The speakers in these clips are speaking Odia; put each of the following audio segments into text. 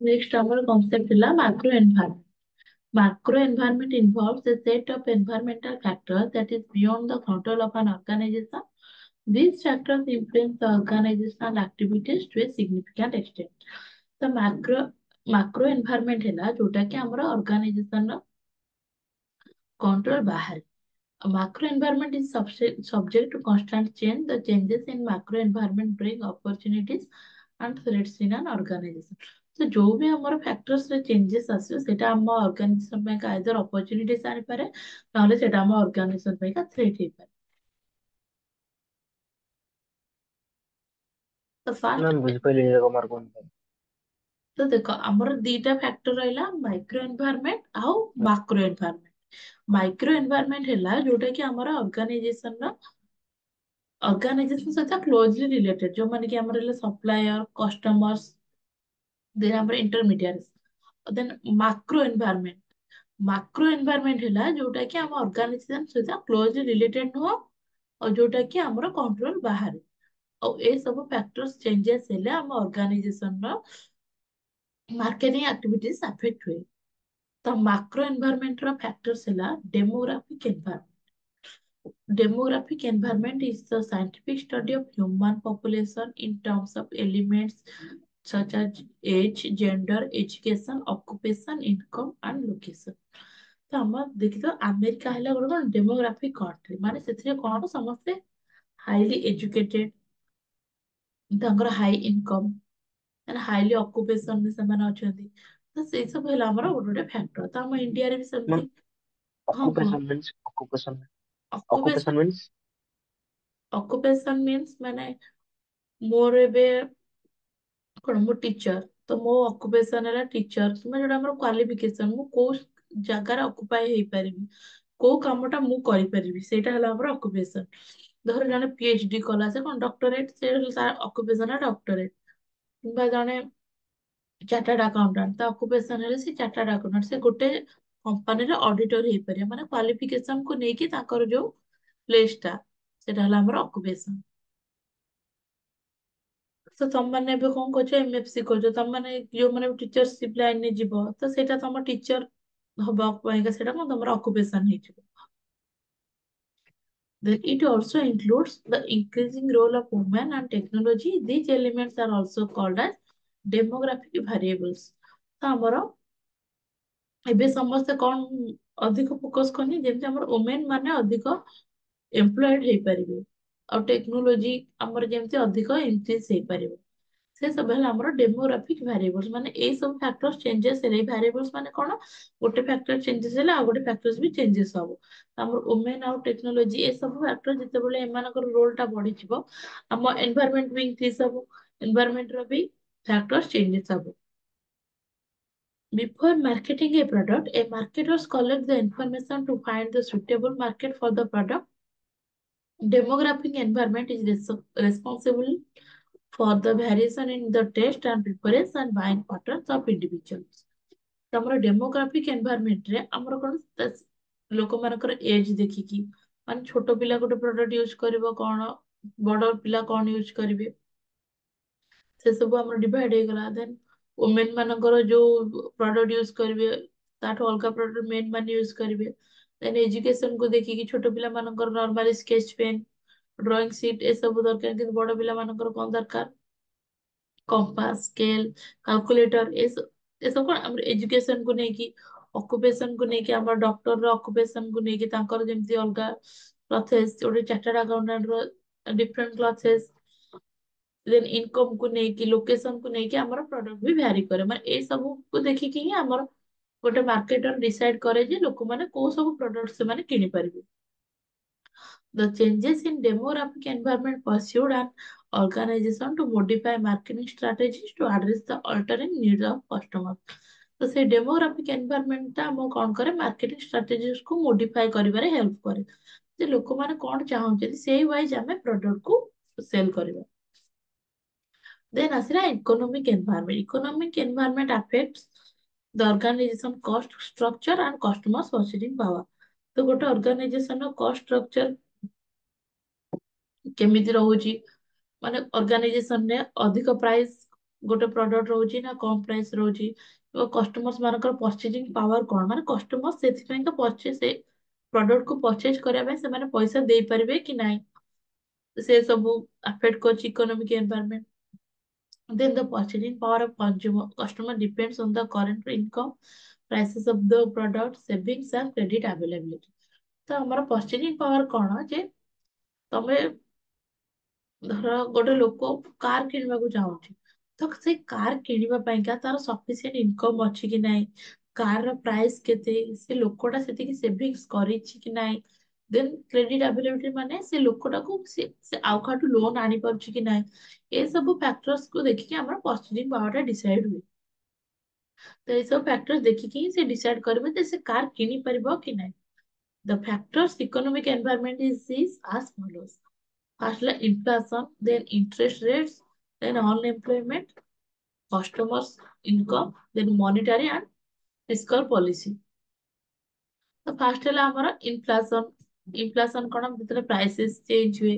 Next, our concept is macro environment. Macro environment involves a set of environmental factors that is beyond the control of an organization. These factors influence the organizational activities to a significant extent. The macro environment ହେଲା जोटा कि ଆମର organization ର control ବାହାରେ. A macro environment is subject to constant change. The changes in macro environment bring opportunities and threats in an organization. So जो भी हमारे factors रे changes आसियो सेटा हम organization ପାଇଁ का either opportunities आनिपारे नहले सेटा हम organization ପାଇଁ का threat ହେଇପାରେ. तो first ମ୍ୟାମ୍ ବୁଝିପାରିଲି ଏଯାକ ମାର୍କ କଣ? तो देखो ଆମର ଦିଟା ଫ୍ୟାକ୍ଟର ରହିଲା ମାଇକ୍ରୋ ଏନଭାୟରନମେଣ୍ଟ ଆଉ ମାକ୍ରୋ ଏନଭାୟରନମେଣ୍ଟ. ମାଇକ୍ରୋ ଏନଭାୟରନମେଣ୍ଟ ହେଲା ଯୋଉଟା କି ଆମର ଅର୍ଗାନାଇଜେସନ ସହିତ କ୍ଲୋଜଲି ରିଲେଟେଡ ଯୋଉମାନେ କି ଆମର ହେଲେ ସପ୍ଲାୟର କଷ୍ଟମର୍ସ ଦେନ୍ ଆମର ଇଣ୍ଟରମିଡିଆries ଦେନ୍ ମାକ୍ରୋ ଏନଭାୟରନମେଣ୍ଟ ହେଲା ଯୋଉଟା କି ଆମ ଅର୍ଗାନାଇଜେସନ ସହିତ କ୍ଲୋଜଲି ରିଲେଟେଡ ନୁହଁ ଆଉ ଯୋଉଟା କି ଆମର କଣ୍ଟ୍ରୋଲ ବାହାରେ. ଆଉ ଏ ସବୁ ଫ୍ୟାକ୍ଟର୍ସ ଚେଞ୍ଜେସ୍ ହେଲେ ଆମ ଅର୍ଗାନାଇଜେସନ ର ମାର୍କେଟିଂ ଆକ୍ଟିଭିଟିଜ ଆଫେକ୍ଟ ହୁଏ. The macro environment factors ହେଲା demographic environment. Demographic environment is the scientific study of human population in terms of elements such as age, gender, education, occupation, income and location. ତ ଆମର ଦେଖିଥିବ ଆମେରିକା ହେଲା ଗୋଟେ କଣ ଡେମୋଗ୍ରାଫିକ କଣ୍ଟ୍ରି ମାନେ ସେଥିରେ କଣ ସମସ୍ତେ ହାଇଲି ଏଜୁକେଟେଡ ତାଙ୍କର ହାଇ ଇନକମ୍ ମାନେ ହାଇଲି ଅକୁପେସନରେ ସେମାନେ ଅଛନ୍ତି. ତ ସେଇ ସବୁ ହେଲା ଆମର ଗୋଟେ ଗୋଟେ ଫ୍ୟାକ୍ଟର. ତ ଆମ ଇଣ୍ଡିଆରେ ବି ମ୍ୟାମ୍ ସେମିତି. ହଁ କୁହ. Occupation means occupation occupation occupation means occupation means ମାନେ ମୋର ଏବେ କଣ ମୁଁ ଟିଚର ତ ମୋ ଅକୁପେସନ ହେଲା ଟିଚର ମାନେ ଯୋଉଟା ଆମର କ୍ୱାଲିଫିକେସନ ମୁଁ କୋଉ ଜାଗାରେ ଅକୁପାଏ ହେଇପାରିବି କୋଉ କାମଟା ମୁଁ କରିପାରିବି ସେଇଟା ହେଲା ଆମର ଅକୁପେସନ. ଧର ଜଣେ PhD କଲା ସେ କଣ ଡକ୍ଟରେଟ ସେ ତାର ଅକୁପେସନ ଡକ୍ଟରେଟ କିମ୍ବା ଜଣେ ଚାର୍ଟାର୍ଡ ଆକାଉଣ୍ଟାଣ୍ଟ ତା ଅକୁପେସନ ହେଲେ ସେ ଚାର୍ଟାର୍ଡ ଆକାଉଣ୍ଟାଣ୍ଟ ସେ ଗୋଟେ କମ୍ପାନୀର ଅଡିଟର ହେଇପାରିବ ମାନେ କ୍ୱାଲିଫିକେସନ କୁ ନେଇକି ତାଙ୍କର ଯୋଉ ପ୍ଲେସଟା ସେଟା ହେଲା ଆମର ଅକୁପେସନ. ତ ତମମାନେ ଏବେ କଣ କରୁଛ MFC କରୁଛ ତମମାନେ ଯୋଉମାନେ ଟିଚରସିପ ଲାଇନରେ ଯିବ ତ ସେଇଟା ତମ ଟିଚର ହବା ପାଇଁକା ସେଇଟା କଣ ତମର ଅକୁପେସନ ହେଇଯିବ. Then it also includes the increasing role of women and technology. These elements are also called as demographic variables. ତ ଆମର ଏବେ ସମସ୍ତେ କଣ ଅଧିକ ଫୋକସ କରନି ଯେମିତି ଆମର ଓମେନ ମାନେ ଅଧିକ ଏମ୍ପ୍ଲଏଡ ହେଇପାରିବେ ଆଉ ଟେକ୍ନୋଲୋଜି ଆମର ଯେମିତି ଅଧିକ ଇନକ୍ରିଜ ହେଇପାରିବ. ସେ ସବୁ ହେଲା ଆମର ଡେମୋଗ୍ରାଫିକ ଭ୍ୟାରିଏବଲ୍ସ ମାନେ ଏଇ ସବୁ ଫ୍ୟାକ୍ଟର ଚେଞ୍ଜେସ ହେଲେ ଭ୍ୟାରିଏବଲ୍ସ ମାନେ କଣ ଗୋଟେ ଫ୍ୟାକ୍ଟର ଚେଞ୍ଜେସ ହେଲେ ଆଉ ଗୋଟେ ଫ୍ୟାକ୍ଟର ବି ଚେଞ୍ଜେସ ହବ. ଆମର ଓମେନ ଆଉ ଟେକ୍ନୋଲୋଜି ଏ ସବୁ ଫ୍ୟାକ୍ଟର ଯେତେବେଳେ ଏମାନଙ୍କର ରୋଲ ଟା ବଢିଯିବ ଆମ ଏନଭାୟରନମେଣ୍ଟ ବି ଇନକ୍ରିଜ ହବ ଏନଭାୟରନମେଣ୍ଟ ର ବି ଫ୍ୟାକ୍ଟର ଚେଞ୍ଜେସ ହବ. Before marketing a product, a marketers collect the information to find the suitable market for the product. Demographic environment is responsible for the variation in the taste and preference and buying patterns of individuals. ତ ଆମର ଡେମୋଗ୍ରାଫିକ ଏନଭାୟରନମେଣ୍ଟରେ ଆମର କଣ ଲୋକମାନଙ୍କର ଏଜ ଦେଖିକି ମାନେ ଛୋଟ ପିଲା ଗୋଟେ ପ୍ରଡକ୍ଟ ୟୁଜ କରିବ କଣ ବଡ ପିଲା କଣ ୟୁଜ କରିବେ ସେ ସବୁ ଆମର ଡିଭାଇଡ ହେଇଗଲା. ଦେନ୍ ଓମେନ ମାନଙ୍କର ଯୋଉ ପ୍ରଡକ୍ଟ ୟୁଜ କରିବେ ତାଠୁ ଅଲଗା ପ୍ରଡକ୍ଟ ମେନ୍ ମାନେ ୟୁଜ କରିବେ. ଦେନ୍ ଏଜୁକେସନ କୁ ଦେଖିକି ଛୋଟ ପିଲାମାନଙ୍କର normally sketch pen drawing sheet ଏସବୁ ଦରକାର କିନ୍ତୁ ବଡ ପିଲାମାନଙ୍କର କଣ ଦରକାର କମ୍ପାସ ସ୍କେଲ କାଲକୁଲେଟର ଏସବୁ କଣ ଆମର ଏଜୁକେସନ କୁ ନେଇକି ଅକୁପେସନ କୁ ନେଇକି ଆମର ଡକ୍ଟର ର ଅକୁପେସନ କୁ ନେଇକି ତାଙ୍କର ଯେମିତି ଅଲଗା କ୍ଲଥେସ୍ ଗୋଟେ ଚାର୍ଟାର୍ଡ ଆକାଉଣ୍ଟାଣ୍ଟ ର ଡିଫରେଣ୍ଟ କ୍ଲଥେସ୍ ଦେନ୍ ଇନକମ କୁ ନେଇକି ଲୋକେସନ କୁ ନେଇକି ଆମର ପ୍ରଡକ୍ଟ ବି ଭ୍ୟାରି କରେ ମାନେ ଏଇ ସବୁକୁ ଦେଖିକି ହିଁ ଆମର ଗୋଟେ ମାର୍କେଟର ଡିସାଇଡ କରେ ଯେ ଲୋକମାନେ କୋଉ ସବୁ ପ୍ରଡକ୍ଟ ସେମାନେ କିଣିପାରିବେ. The changes in demographic environment pursued an organization to modify marketing strategies to address the altering needs of customers. ତ ସେ ଡେମୋଗ୍ରାଫିକ ଏନଭାୟରନମେଣ୍ଟ ଟା ଆମ କଣ କରେ ମାର୍କେଟିଂ ଷ୍ଟ୍ରାଟେଜିସ୍ କୁ ମୋଡିଫାଏ କରିବାରେ ହେଲ୍ପ କରେ ଯେ ଲୋକମାନେ କଣ ଚାହୁଁଛନ୍ତି ସେଇ ୱାଇଜ ଆମେ ପ୍ରଡକ୍ଟ କୁ ସେଲ କରିବା. Then ଆସିଲା economic environment. Economic environment affects the organization cost structure and customers purchasing power. ତ ଗୋଟେ ଅର୍ଗାନାଇଜେସନ ର କଷ୍ଟ ଷ୍ଟ୍ରକ୍ଚର କେମିତି ରହୁଛି ମାନେ ଅର୍ଗାନାଇଜେସନରେ ଅଧିକ ପ୍ରାଇସ୍ ଗୋଟେ ପ୍ରଡକ୍ଟ ରହୁଛି ନା କମ ପ୍ରାଇସ୍ ରହୁଛି, କଷ୍ଟମର୍ସ ମାନଙ୍କର ପରଚେଜିଂ ପାୱାର କଣ, ମାନେ କଷ୍ଟମର ସେଥିପାଇଁ ତ ପରଚେଜ ସେ ପ୍ରଡକ୍ଟ କୁ ପରଚେଜ କରିବା ପାଇଁ ସେମାନେ ପଇସା ଦେଇପାରିବେ କି ନାହିଁ, ସେ ସବୁ ଆଫେକ୍ଟ କରୁଛି economic environment. Then the purchasing power of consumer customer depends on the current income, prices of the product, savings and credit availability. ତ ଆମର purchasing power କଣ ଯେ ତମେ ଧର ଗୋଟେ ଲୋକ କାର କିଣିବାକୁ ଚାହୁଁଛି, ତ ସେଇ କାର କିଣିବା ପାଇଁକା ତାର ସଫିସିଏଣ୍ଟ ଇନକମ୍ ଅଛି କି ନାହିଁ, କାର ର ପ୍ରାଇସ୍ କେତେ, ସେ ଲୋକଟା ସେତିକି ସେଭିଙ୍ଗସ୍ କରିଛି କି ନାହିଁ, ଦେନ୍ କ୍ରେଡିଟ ଆଭେଲେବିଲିଟି ମାନେ ସେ ଲୋକଟାକୁ ସେ ଆଉ କାହାଠୁ ଲୋନ ଆଣିପାରୁଛି କି ନାହିଁ, ଏସବୁ ଫ୍ୟାକ୍ଟର୍ସ କୁ ଦେଖିକି ଆମର ପରଚେଜିଂ ପାୱାର ଟା ଡିସାଇଡ୍ ହୁଏ। ତ ଏସବୁ ଫ୍ୟାକ୍ଟର୍ସ ଦେଖିକି ହିଁ ସେ ଡିସାଇଡ୍ କରିବ ଯେ ସେ କାର କିଣିପାରିବ କି ନାହିଁ। The factors economic environment is as follows. First, like inflation, then interest rates, then unemployment, customers' income, then monetary and fiscal policy. ତ ଫାର୍ଷ୍ଟ ହେଲା ଆମର ଇନଫ୍ଲାସନ। ଇନଫ୍ଲାସନ କଣ, ଯେତେବେଳେ ପ୍ରାଇସେସ୍ ଚେଞ୍ଜ ହୁଏ,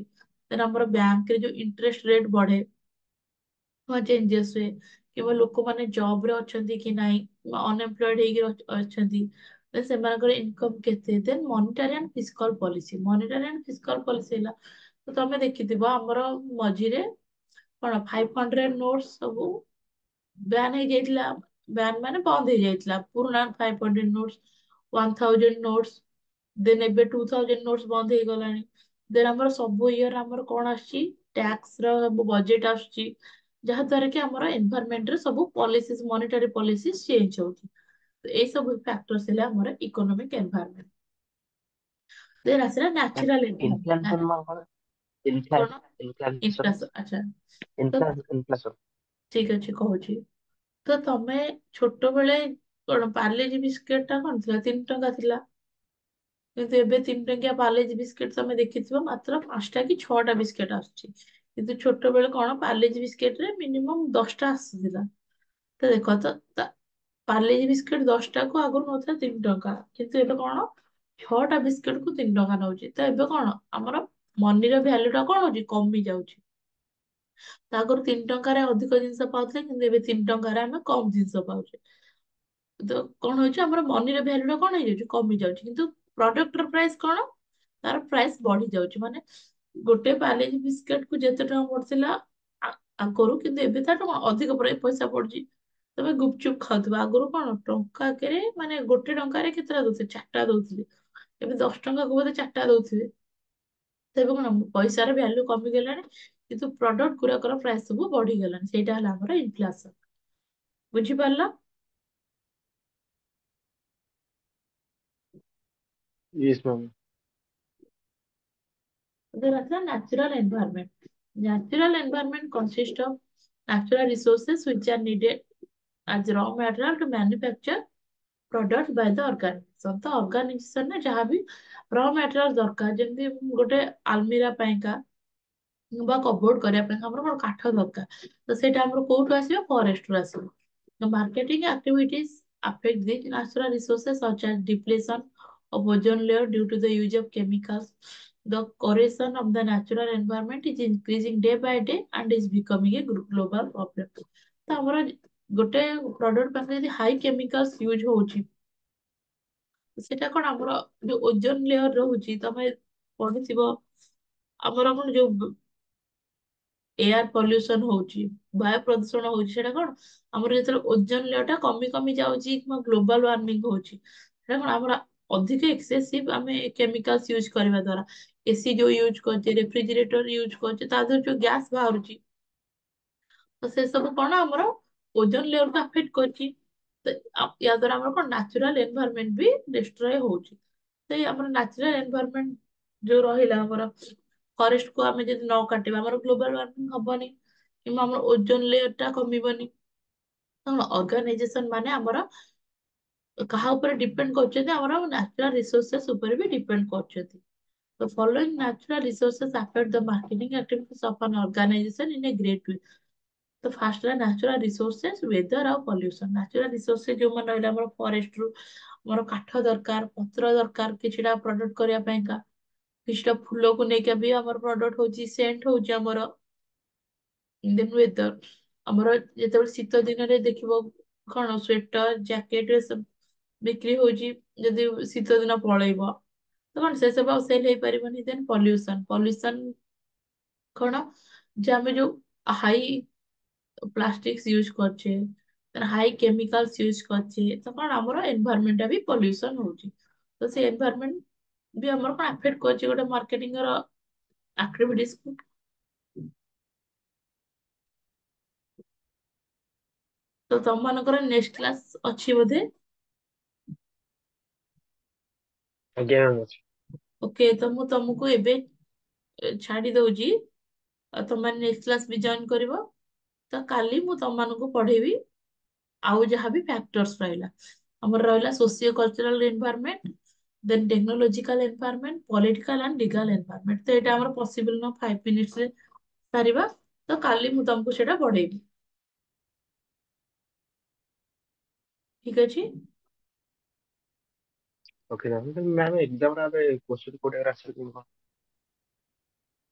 then ଆମର ବ୍ୟାଙ୍କରେ ଯୋଉ ଇଣ୍ଟରେଷ୍ଟ ରେଟ୍ ବଢେ, ଚେଞ୍ଜେସ୍ ହୁଏ, କିମ୍ବା ଲୋକମାନେ ଜବ ରେ ଅଛନ୍ତି କି ନାହିଁ, ଅନଏମ୍ପ୍ଲଏଡ ହେଇକି ଅଛନ୍ତି, then ସେମାନଙ୍କର ଇନକମ୍ କେତେ, then monetary and fiscal policy. Monetary and fiscal policy ହେଲା, ତ ତମେ ଦେଖିଥିବ ଆମର ମଝିରେ କଣ 500 ନୋଟ୍ସ ସବୁ ବ୍ୟାନ୍ ହେଇଯାଇଥିଲା, ବ୍ୟାନ୍ ମାନେ ବନ୍ଦ ହେଇଯାଇଥିଲା, ପୁରୁଣା 500 ନୋଟ୍ସ, 1000 ନୋଟ୍ସ, ଦେନ୍ ଏବେ 2000 ନୋଟ୍ସ ବନ୍ଦ ହେଇଗଲାଣି। ଦେନ୍ ଆମର ସବୁ ଇୟର ଆମର କଣ ଆସୁଛି, ଟ୍ୟାକ୍ସ ର ସବୁ ବଜେଟ ଆସୁଛି, ଯାହା ଦ୍ୱାରା କି ଆମର ଏନଭାରମେଣ୍ଟ ରେ ସବୁ ପଲିସିସ୍, ମନିଟାରୀ ପଲିସିସ୍ ଚେଞ୍ଜ ହଉଛି। ତ ଏଇ ସବୁ ଫ୍ୟାକ୍ଟର୍ସ ହେଲା ଆମର ଇକୋନୋମିକ ଏନଭାରମେଣ୍ଟ। ଦେନ୍ ଆସିଲା ନ୍ୟାଚୁରାଲ ଇନଫ୍ଲେସନ ଏନଭାରମେଣ୍ଟ। ମାନେ କଣ? କଣ ଇନଫ୍ଲେସନ ଇନଫ୍ଲାସନ, ଆଚ୍ଛା ତ ଇନଫ୍ଲେସନ। ଠିକ ଅଛି କହୁଛି। ତ ତମେ ଛୋଟବେଳେ କଣ ପାର୍ଲେଜି ବିସ୍କେଟ ଟା କଣ ଥିଲା, 3 ଟଙ୍କା ଥିଲା, କିନ୍ତୁ ଏବେ 3 ଟଙ୍କିଆ ପାର୍ଲେଜି ବିସ୍କେଟ ତମେ ଦେଖିଥିବ ମାତ୍ର 5ଟା କି 6ଟା ବିସ୍କେଟ ଆସୁଛି। କିନ୍ତୁ ଛୋଟବେଳେ କଣ ପାର୍ଲେଜି ବିସ୍କେଟ ରେ ମିନିମମ୍ 10ଟା ଆସୁଥିଲା। ତ ଦେଖ ତ ପାର୍ଲେଜି ବିସ୍କେଟ 10ଟାକୁ ଆଗରୁ ନଥିଲା 3 ଟଙ୍କା, କିନ୍ତୁ ଏବେ କଣ 6ଟା ବିସ୍କେଟ କୁ 3 ଟଙ୍କା ନଉଛି। ତ ଏବେ କଣ ଆମର ମନିର ଭ୍ୟାଲୁ ଟା କଣ ହଉଛି, କମି ଯାଉଛି। ତ ଆଗରୁ 3 ଟଙ୍କାରେ ଅଧିକ ଜିନିଷ ପାଉଥିଲେ, କିନ୍ତୁ ଏବେ 3 ଟଙ୍କାରେ ଆମେ କମ ଜିନିଷ ପାଉଛେ। ତ କଣ ହଉଛି, ଆମର ମନିର ଭ୍ୟାଲୁ ଟା କଣ ହେଇଯାଉଛି, କମି ଯାଉଛି, କିନ୍ତୁ ପ୍ରଡକ୍ଟର ପ୍ରାଇସ୍ କଣ, ତାର ପ୍ରାଇସ୍ ବଢି ଯାଉଛି। ମାନେ ଗୋଟେ ପାର୍ଲେଜି ବିସ୍କେଟ କୁ ଯେତେ ଟଙ୍କା ପଡୁଥିଲା ଆଗରୁ, କିନ୍ତୁ ଏବେ ତାଠୁ କଣ ଅଧିକ ପଇସା ପଡୁଛି। ତମେ ଗୁପଚୁପ୍ ଖାଉଥିବ, ଆଗରୁ କଣ ଟଙ୍କାକରେ ମାନେ 1 ଟଙ୍କାରେ କେତେଟା ଦଉଥିଲେ, 4ଟା ଦଉଥିଲେ, ଏବେ 10 ଟଙ୍କାକୁ ବୋଧେ 4ଟା ଦଉଥିବେ। ତେବେ କଣ ପଇସାର ଭ୍ୟାଲୁ କମିଗଲାଣି, କିନ୍ତୁ ପ୍ରଡକ୍ଟ ଗୁଡାକର ପ୍ରାଇସ୍ ସବୁ ବଢିଗଲାଣି। ସେଇଟା ହେଲା ଆମର ଇନଫ୍ଲାସନ। ବୁଝିପାରିଲ? Yes, ma'am. There are the natural environment. Natural environment consists of natural resources which are needed as raw material to manufacture products by the organism. ତ ଅର୍ଗାନାଇଜେସନ ରେ ଯାହାବି ର ମ୍ୟାଟେରିଆଲ ଦରକାର, ଯେମିତି ଗୋଟେ ଆଲମିରା ପାଇଁକା ବା କବୋର୍ଡ କରିବା ପାଇଁ ଆମର କଣ କାଠ ଦରକାର, ତ ସେଇଟା ଆମର କୋଉଠୁ ଆସିବ, ଫରେଷ୍ଟ ରୁ ଆସିବ। The marketing activities affect the natural resources such as depletion of ozone layer due to the use of chemicals. The corrosion of the natural environment is increasing day by day and is becoming a global problem. ତ ଆମର ଗୋଟେ ପ୍ରଡକ୍ଟ ପାଖରେ ଯଦି ହାଇ କେମିକାଲ୍ସ ୟୁଜ ହଉଛି, ସେଟା କଣ ଆମର ଯୋଉ ଓଜୋନ ଲେୟର ରହୁଛି, ତମେ ପଢିଥିବ ଆମର କଣ ଯୋଉ ଏୟାର ପଲ୍ୟୁସନ ହଉଛି, ବାୟୁ ପ୍ରଦୂଷଣ ହଉଛି, ସେଟା କଣ ଆମର ଯେତେବେଳେ ଓଜୋନ ଲେୟର ଟା କମି କମି ଯାଉଛି କିମ୍ବା ଗ୍ଲୋବାଲ ୱାର୍ମିଂ ହଉଛି, ସେଟା କଣ ଆମର ଅଧିକ ଏକ୍ସେସିଭ ଆମେ କେମିକାଲ୍ସ ୟୁଜ କରିବା ଦ୍ଵାରା, ଏସି ଯୋଉ ୟୁଜ କରୁଛେ, ରେଫ୍ରିଜିରେଟର ୟୁଜ କରୁଛେ, ତା ଦେହରୁ ଯୋଉ ଗ୍ୟାସ ବାହାରୁଛି, ତ ସେ ସବୁ କଣ ଆମର ଓଜୋନ ଲେୟରକୁ ଆଫେକ୍ଟ କରୁଛି। ତ ୟା ଦ୍ଵାରା ଆମର କଣ ନ୍ୟାଚୁରାଲ ଏନଭାରନମେଣ୍ଟ ବି ଡିଷ୍ଟ୍ରୟ ହଉଛି। ସେଇ ଆମର ନ୍ୟାଚୁରାଲ ଏନଭାରନମେଣ୍ଟ ଯୋଉ ରହିଲା ଆମର, ଫରେଷ୍ଟ କୁ ଆମେ ଯଦି ନ କାଟିବା, ଆମର ଗ୍ଲୋବାଲ ୱାର୍ମିଂ ହବନି କିମ୍ବା ଆମର ଓଜୋନ ଲେୟର ଟା କମିବନି। ଅର୍ଗାନାଇଜେସନ ମାନେ ଆମର କାହା ଉପରେ ଡିପେଣ୍ଡ କରୁଛନ୍ତି, ଆମର ନ୍ୟାଚୁରାଲ ରିସୋର୍ସେସ ଉପରେ ବି ଡିପେଣ୍ଡ କରୁଛନ୍ତି। The following natural resources affect the marketing activities of an organization in a great way. ତ ଫାର୍ଷ୍ଟ ହେଲା ନ୍ୟାଚୁରାଲ ରିସୋର୍ସେସ୍, ୱେଦର ଆଉ ପଲ୍ୟୁସନ। ନ୍ୟାଚୁରାଲ ରିସୋର୍ସେସ୍ ଯୋଉମାନେ ରହିଲେ ଆମର ଫରେଷ୍ଟ ରୁ ଆମର କାଠ ଦରକାର, ପତ୍ର ଦରକାର କିଛିଟା ପ୍ରଡକ୍ଟ କରିବା ପାଇଁକା, କିଛିଟା ଫୁଲକୁ ନେଇକି ବି ଆମର ପ୍ରଡକ୍ଟ ହଉଛି, ସେଣ୍ଟ ହଉଛି ଆମର, ଦେନ୍ ୱେଦର ଆମର ଯେତେବେଳେ ଶୀତ ଦିନରେ ଦେଖିବ କଣ ସ୍ୱେଟର ଜ୍ୟାକେଟ ଏ ସବୁ ବିକ୍ରି ହଉଛି, ଯଦି ଶୀତ ଦିନ ପଳେଇବ ତ କଣ ସେ ସବୁ ଆଉ ସେଲ ହେଇପାରିବନି। ଦେନ୍ ପଲ୍ୟୁସନ, ପଲ୍ୟୁସନ କଣ ଯେ ଆମେ ଯୋଉ ହାଇ ପ୍ଲାଷ୍ଟିକ୍ସ ୟୁଜ କରୁଛେ, ହାଇ କେମିକାଲ୍ସ ୟୁଜ କରୁଛେ, ତ କଣ ଆମର ଏନଭାରମେଣ୍ଟ ବି ପଲ୍ୟୁସନ ହଉଛି। ତ ସେ ଏନଭାରମେଣ୍ଟ ବି ଆମର କଣ ଆଫେକ୍ଟ କରୁଛି ଗୋଟେ ମାର୍କେଟିଂ ର ଆକ୍ଟିଭିଟିଜ କୁ। ତ ତମମାନଙ୍କର ନେକ୍ସଟ କ୍ଲାସ ଅଛି ବୋଧେ? ଆଜ୍ଞା ମ୍ୟାମ୍ ଅଛି। ଓକେ, ତ ମୁଁ ତମକୁ ଏବେ ଛାଡି ଦଉଛି, ଆଉ ତମମାନେ ନେକ୍ସଟ କ୍ଲାସ ବି ଜଏନ କରିବ। ତ କାଲି ମୁଁ ତମମାନଙ୍କୁ ପଢେଇବି ଆଉ ଯାହାବି ଫ୍ୟାକ୍ଟର୍ସ ରହିଲା। ଆମର ରହିଲା socio cultural environment, then technological environment, political and legal environment. ତ ଏଇଟା ଆମର ପସିବଲ ନୁହଁ 5 minutes ରେ ସାରିବା। ତ କାଲି ମୁଁ ତମକୁ ସେଇଟା ପଢେଇବି। ଠିକ ଅଛି? ଓକେ ମ୍ୟାମ୍, ମ୍ୟାମ୍ ଏକ୍ଜାମ୍ ରେ ଏବେ କ୍ୱେଶ୍ଚନ୍ କୋଉଟା ଆସିବ କେମିତି କଣ?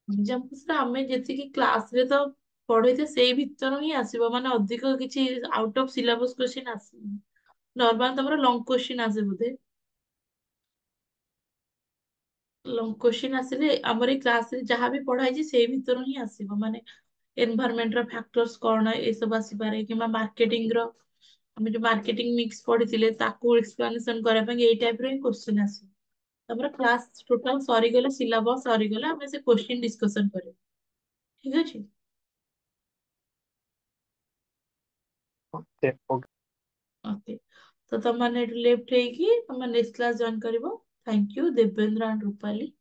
ଏକ୍ସାମ୍ପଲ୍ସ ରେ ଆମେ ଯେତିକି କ୍ଲାସ ରେ ତ ପଢେଇଛେ ସେଇ ଭିତରୁ ହିଁ ଆସିବ, ମାନେ ଅଧିକ କିଛି ଆଉଟ ଅଫ ସିଲାବସ କ୍ୱେଶ୍ଚିନ୍ ଆସିବନି। ନର୍ମାଲ ତମର ଲଙ୍ଗ କ୍ୱେଶ୍ଚିନ୍ ଆସେ ବୋଧେ। ଲଙ୍ଗ କ୍ୱେଶ୍ଚିନ୍ ଆସିଲେ ଆମର ଏଇ କ୍ଲାସ ରେ ଯାହା ବି ପଢା ହେଇଛି ସେଇ ଭିତରୁ ହିଁ ଆସିବ। ମାନେ ଏନଭାରମେଣ୍ଟ ର ଫ୍ୟାକ୍ଟର୍ସ କଣ ଏସବୁ ଆସିପାରେ, କିମ୍ବା ମାର୍କେଟିଂ ର ଆମେ ଯୋଉ ମାର୍କେଟିଂ ମିକ୍ସ ପଢିଥିଲେ ତାକୁ ଏକ୍ସପ୍ଲାନେସନ କରିବା ପାଇଁ ଏଇ ଟାଇପ ର ହିଁ କ୍ୱେଶ୍ଚିନ୍ ଆସିବ। ତାପରେ କ୍ଲାସ ଟୋଟାଲ ସରିଗଲେ, ସିଲାବସ ସରିଗଲେ ଆମେ ସେ କ୍ୱେଶ୍ଚିନ୍ ଡିସ୍କସନ କରିବା। ଠିକ ଅଛି? Okay okay. ଓକେ, ତ ତମମାନେ ଏଠୁ ଲେଫ୍ଟ ହେଇକି ତମ ନେକ୍ସଟ କ୍ଲାସ ଜଏନ କରିବ। Thank you Devendra and Rupali.